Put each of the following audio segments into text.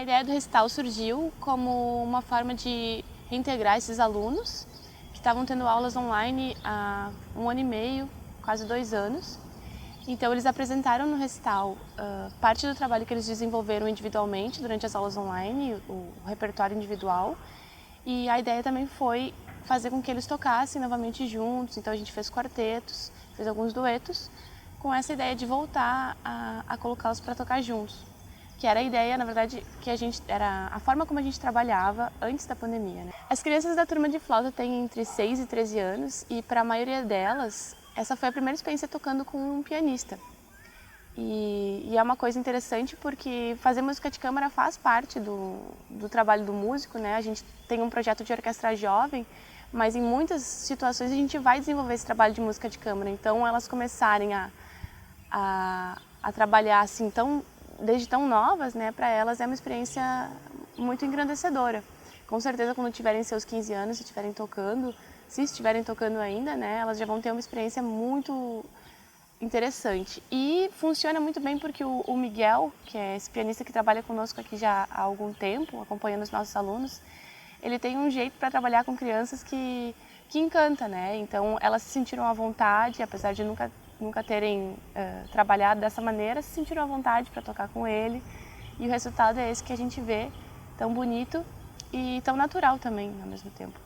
ideia do recital surgiu como uma forma de reintegrar esses alunos que estavam tendo aulas online há 1 ano e meio, quase 2 anos. Então eles apresentaram no recital parte do trabalho que eles desenvolveram individualmente durante as aulas online, o repertório individual. E a ideia também foi fazer com que eles tocassem novamente juntos. Então a gente fez quartetos, fez alguns duetos, com essa ideia de voltar a colocá-los para tocar juntos. Que era a ideia, na verdade, que era a forma como a gente trabalhava antes da pandemia, né? As crianças da turma de flauta têm entre 6 e 13 anos e para a maioria delas, essa foi a primeira experiência tocando com um pianista. E é uma coisa interessante porque fazer música de câmara faz parte do trabalho do músico, né? A gente tem um projeto de orquestra jovem, mas em muitas situações a gente vai desenvolver esse trabalho de música de câmara. Então elas começarem a trabalhar assim desde tão novas, né? Para elas é uma experiência muito engrandecedora. Com certeza quando tiverem seus 15 anos, se estiverem tocando ainda, né? Elas já vão ter uma experiência muito interessante. E funciona muito bem porque o Miguel, que é esse pianista que trabalha conosco aqui já há algum tempo, acompanhando os nossos alunos, ele tem um jeito para trabalhar com crianças que encanta, né? Então elas se sentiram à vontade, apesar de nunca terem trabalhado dessa maneira, se sentiram à vontade para tocar com ele. E o resultado é esse que a gente vê, tão bonito e tão natural também ao mesmo tempo.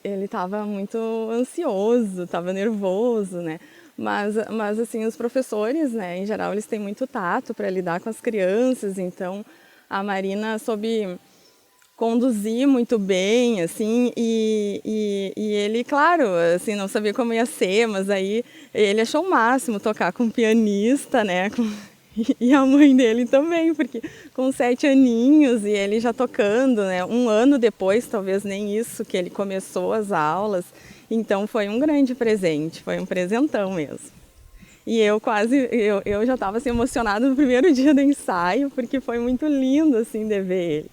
Ele estava muito ansioso, estava nervoso, né? Mas assim, os professores, né, em geral, eles têm muito tato para lidar com as crianças, então a Marina soube conduzir muito bem, assim, e ele, claro, assim, não sabia como ia ser, mas aí ele achou o máximo tocar com um pianista, né, e a mãe dele também, porque com 7 aninhos e ele já tocando, né, 1 ano depois, talvez nem isso, que ele começou as aulas, então foi um grande presente, foi um presentão mesmo. E eu já estava assim, emocionada no primeiro dia do ensaio, porque foi muito lindo, assim, de ver ele.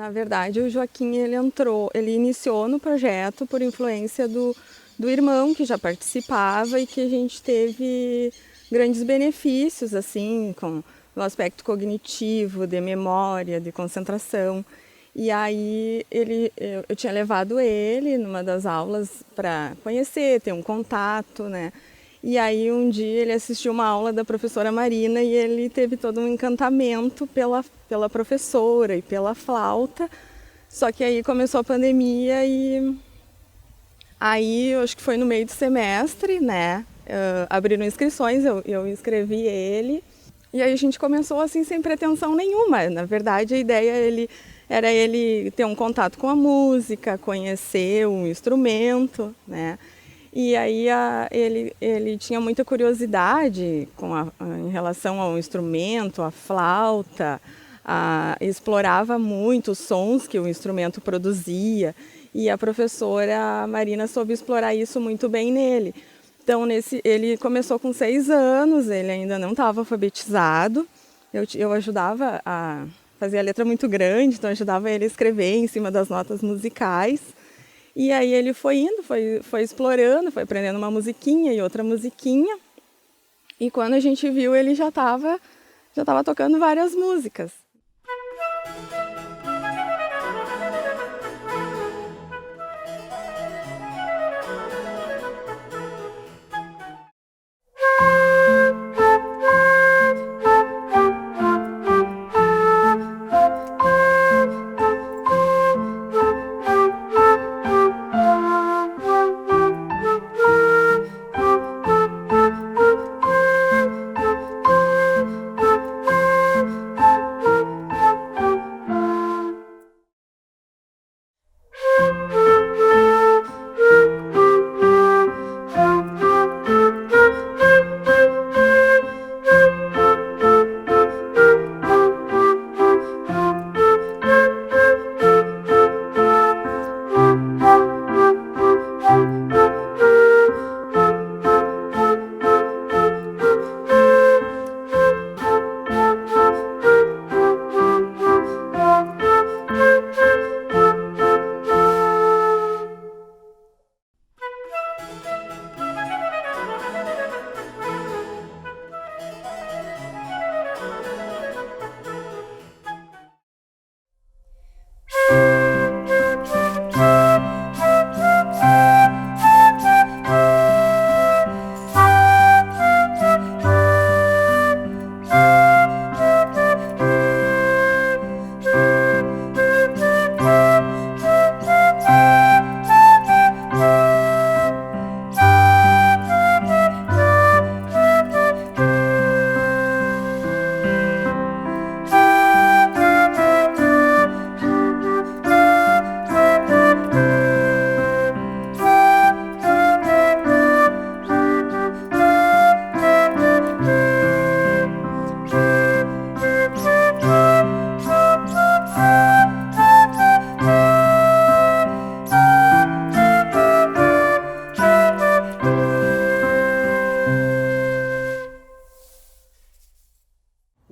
Na verdade, o Joaquim ele iniciou no projeto por influência do irmão que já participava e que a gente teve grandes benefícios assim com o aspecto cognitivo, de memória, de concentração. E aí eu tinha levado ele numa das aulas para conhecer, ter um contato, né? E aí um dia ele assistiu uma aula da professora Marina e ele teve todo um encantamento pela professora e pela flauta. Só que aí começou a pandemia e aí eu acho que foi no meio do semestre, né? Abriram inscrições, eu inscrevi ele. E aí a gente começou assim sem pretensão nenhuma. Na verdade a ideia era ele ter um contato com a música, conhecer um instrumento, né? E aí ele tinha muita curiosidade em relação ao instrumento, à flauta, explorava muito os sons que o instrumento produzia e a professora Marina soube explorar isso muito bem nele. Então ele começou com 6 anos, ele ainda não estava alfabetizado, eu ajudava a fazer a letra muito grande, então eu ajudava ele a escrever em cima das notas musicais. E aí ele foi indo, foi explorando, foi aprendendo uma musiquinha e outra musiquinha. E quando a gente viu, ele já estava tocando várias músicas.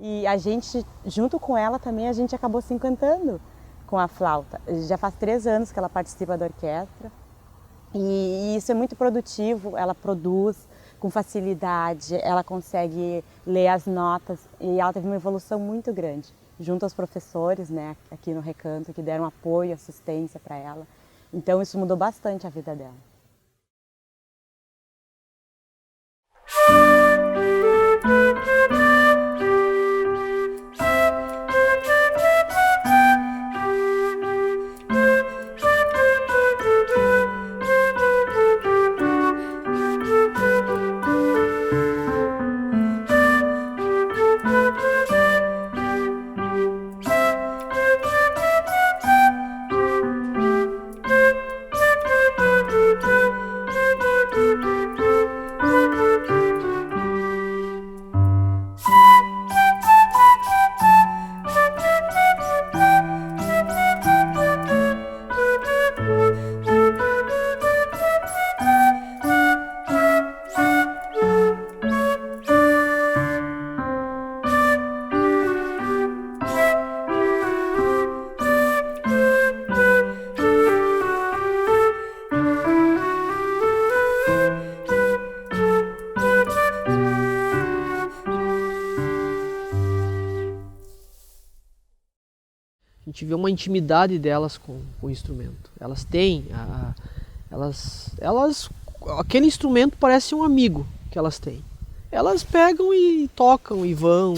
E a gente, junto com ela também, a gente acabou se encantando com a flauta. Já faz 3 anos que ela participa da orquestra e isso é muito produtivo, ela produz com facilidade, ela consegue ler as notas e ela teve uma evolução muito grande junto aos professores, né, aqui no Recanto, que deram apoio, assistência para ela. Então isso mudou bastante a vida dela. gente vê uma intimidade delas com o instrumento. Elas têm, aquele instrumento parece um amigo que elas têm. Elas pegam e tocam e vão.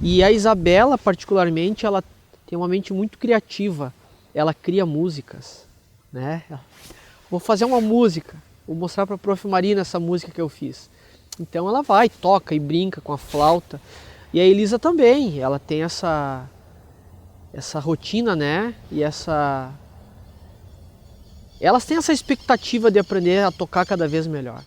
E a Isabela, particularmente, ela tem uma mente muito criativa. Ela cria músicas, né? Vou fazer uma música, vou mostrar para a Prof. Marina essa música que eu fiz. Então ela vai, toca e brinca com a flauta. E a Elisa também, ela tem essa rotina, né? E elas têm essa expectativa de aprender a tocar cada vez melhor.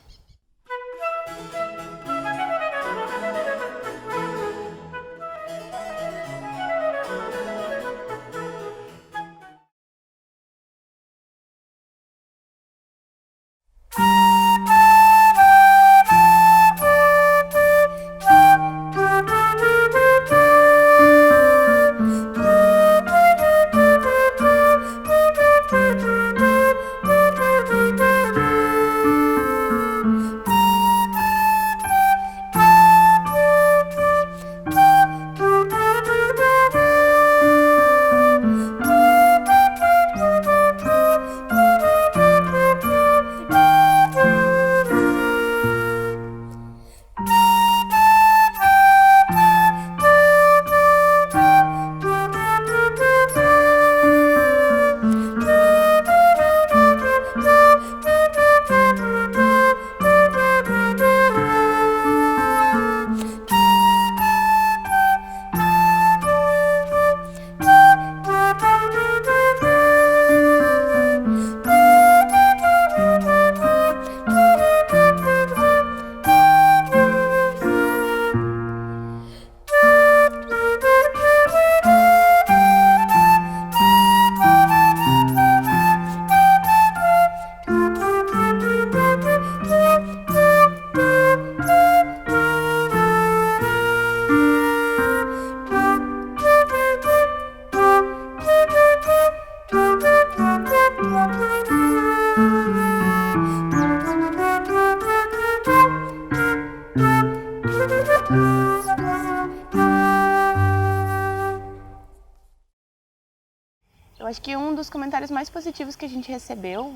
Eu acho que um dos comentários mais positivos que a gente recebeu,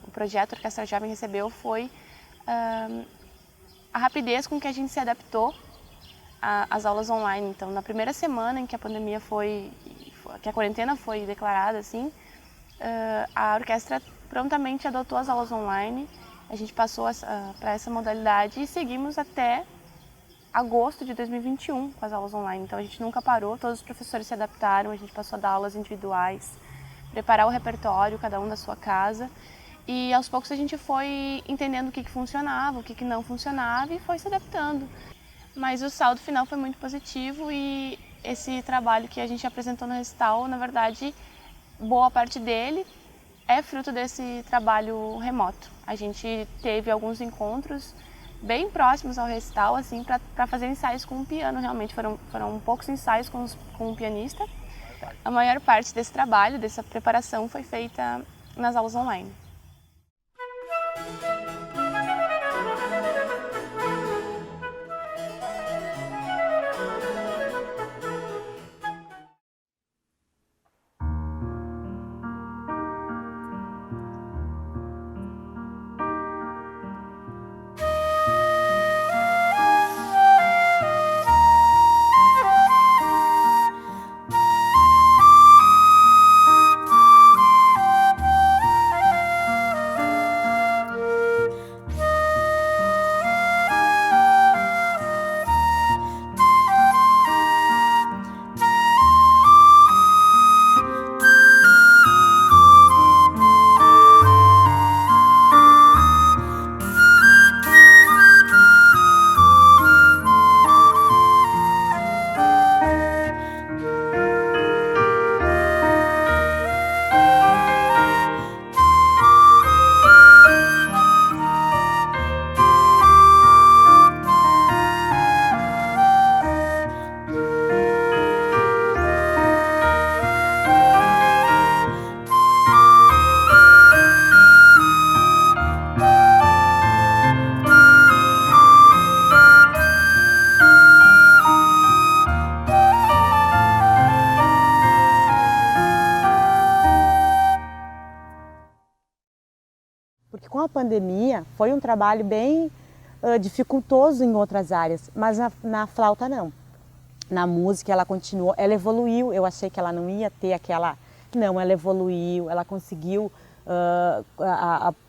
o projeto Orquestra Jovem recebeu, foi a rapidez com que a gente se adaptou às aulas online. Então, na primeira semana em que a pandemia que a quarentena foi declarada, assim, a orquestra prontamente adotou as aulas online. A gente passou para essa modalidade e seguimos até agosto de 2021 com as aulas online. Então a gente nunca parou, todos os professores se adaptaram, a gente passou a dar aulas individuais, preparar o repertório, cada um da sua casa. E aos poucos a gente foi entendendo o que funcionava, o que não funcionava e foi se adaptando. Mas o saldo final foi muito positivo e esse trabalho que a gente apresentou no recital, na verdade, boa parte dele é fruto desse trabalho remoto. A gente teve alguns encontros bem próximos ao recital, assim, para fazer ensaios com o piano. Realmente foram poucos ensaios com o pianista. A maior parte desse trabalho, dessa preparação, foi feita nas aulas online. Porque com a pandemia foi um trabalho bem dificultoso em outras áreas, mas na flauta não. Na música ela continuou, ela evoluiu, eu achei que ela não ia ter aquela... Não, ela evoluiu, ela conseguiu,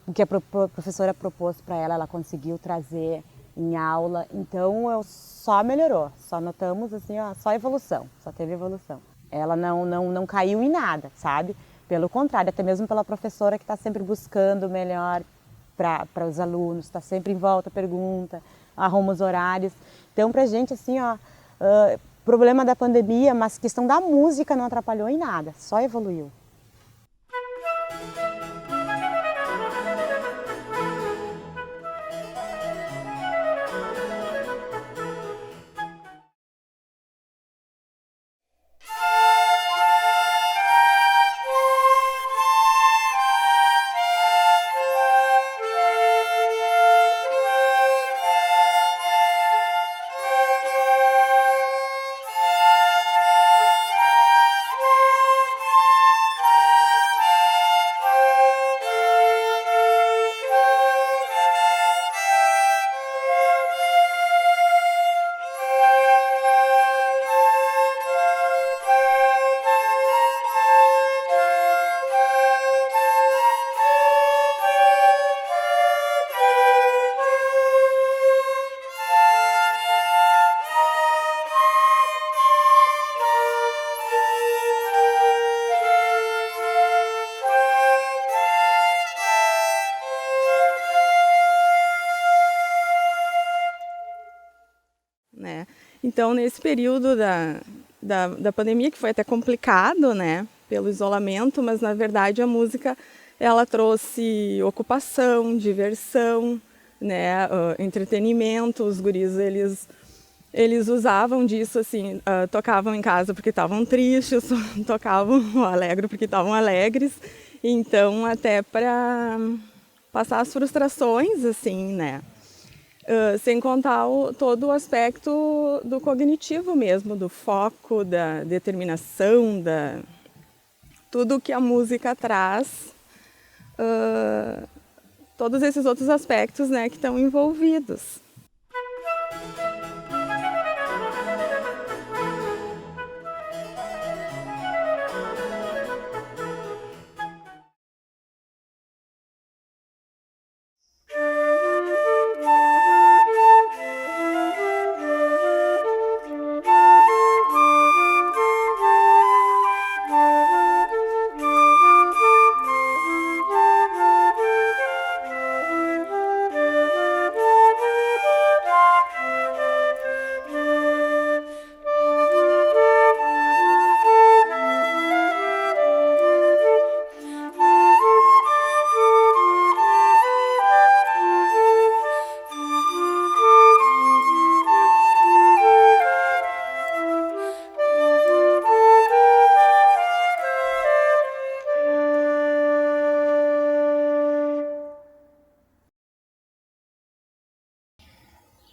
o que a professora propôs para ela, ela conseguiu trazer em aula, então só melhorou, só notamos assim, ó, só evolução, só teve evolução. Ela não caiu em nada, sabe? Pelo contrário, até mesmo pela professora que está sempre buscando o melhor para os alunos, está sempre em volta, pergunta, arruma os horários. Então, para a gente, assim, ó, problema da pandemia, mas questão da música não atrapalhou em nada, só evoluiu. Né? Então, nesse período da pandemia, que foi até complicado, né, pelo isolamento, mas na verdade a música ela trouxe ocupação, diversão, né, entretenimento. Os guris eles usavam disso, assim, tocavam em casa porque estavam tristes, tocavam alegre porque estavam alegres, então até para passar as frustrações, assim, né. Sem contar todo o aspecto do cognitivo mesmo, do foco, da determinação, tudo que a música traz, todos esses outros aspectos, né, que estão envolvidos.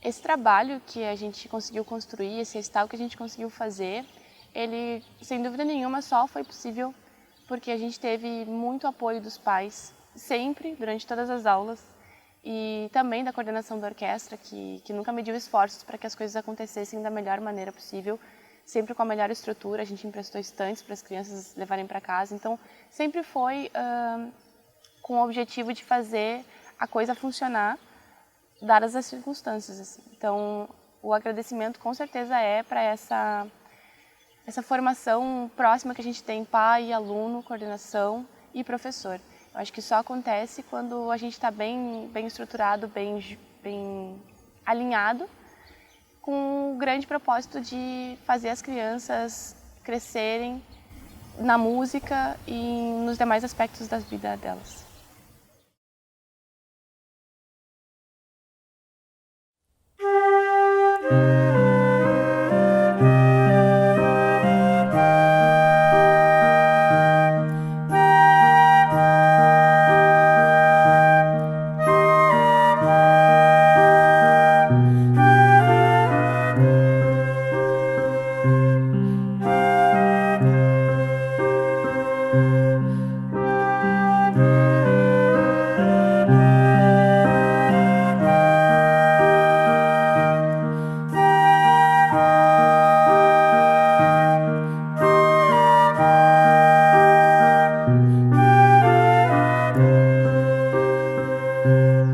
Esse trabalho que a gente conseguiu construir, esse recital que a gente conseguiu fazer, ele, sem dúvida nenhuma, só foi possível porque a gente teve muito apoio dos pais, sempre, durante todas as aulas, e também da coordenação da orquestra, que nunca mediu esforços para que as coisas acontecessem da melhor maneira possível, sempre com a melhor estrutura. A gente emprestou estantes para as crianças levarem para casa, então sempre foi com o objetivo de fazer a coisa funcionar, dadas as circunstâncias, assim. Então, o agradecimento com certeza é para essa formação próxima que a gente tem, pai, aluno, coordenação e professor. Eu acho que só acontece quando a gente está bem estruturado, bem alinhado, com o grande propósito de fazer as crianças crescerem na música e nos demais aspectos da vida delas. Música